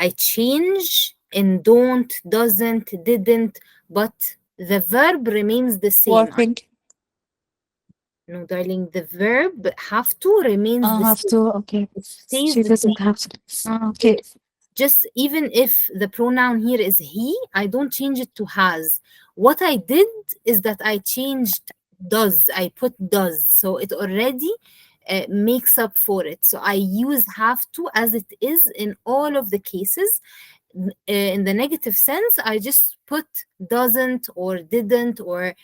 I change in don't, doesn't, didn't, but the verb remains the same. Working. No, darling, the verb have to remains the Have same. to. Okay. It stays She the doesn't same. have to. Okay. Just even if the pronoun here is he, I don't change it to has. What I did is that I changed does. I put does. So it already makes up for it. So I use have to as it is in all of the cases. In the negative sense, I just put doesn't or didn't or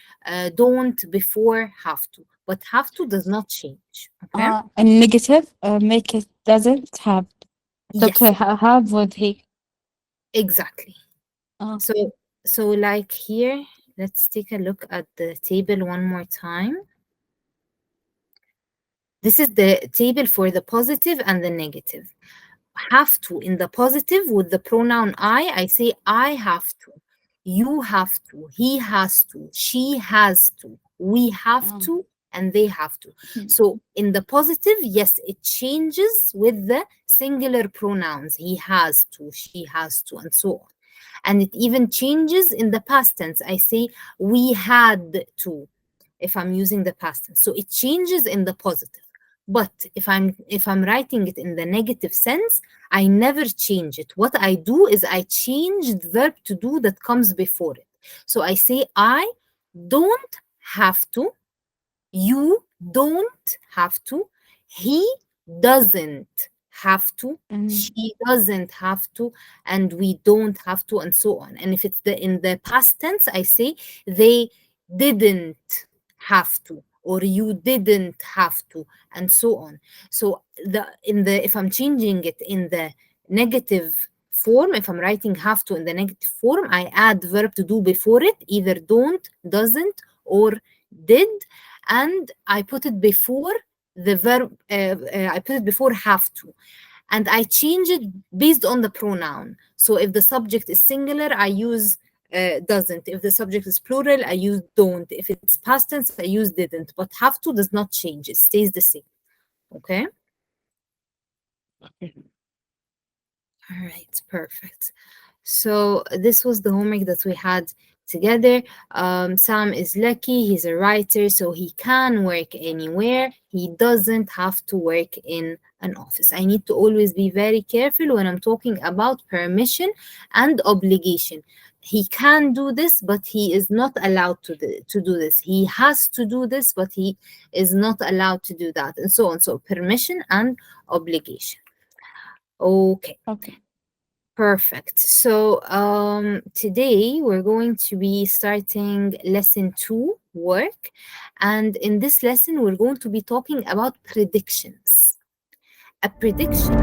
don't before have to. But have to does not change. Okay? And negative, make it doesn't have. Yes, Have with he. exactly. So like here, let's take a look at the table one more time. This is the table for the positive and the negative. Have to in the positive with the pronoun I say I have to, you have to, he has to, she has to, we have to, and they have to. So in the positive, yes, it changes with the singular pronouns. He has to, she has to, and so on. And it even changes in the past tense. I say we had to if I'm using the past tense. So it changes in the positive. But if I'm writing it in the negative sense, I never change it. What I do is I change the verb to do that comes before it. So I say I don't have to, you don't have to, he doesn't have to, she doesn't have to, and we don't have to, and so on. And if it's in the past tense, I say they didn't have to, or you didn't have to, and so on. So if I'm changing it in the negative form, if I'm writing have to in the negative form, I add verb to do before it, either don't, doesn't, or did, and I put it before the verb, I put it before have to. And I change it based on the pronoun. So if the subject is singular, I use doesn't. If the subject is plural, I use don't. If it's past tense, I use didn't. But have to does not change. It stays the same. Okay? All right, perfect. So this was the homework that we had together. Sam is lucky. He's a writer, so he can work anywhere. He doesn't have to work in an office. I need to always be very careful when I'm talking about permission and obligation. He can do this, but he is not allowed to do this. He has to do this, but he is not allowed to do that, and so on. So permission and obligation. Okay. Perfect. So today we're going to be starting lesson 2, work. And in this lesson, we're going to be talking about predictions. A prediction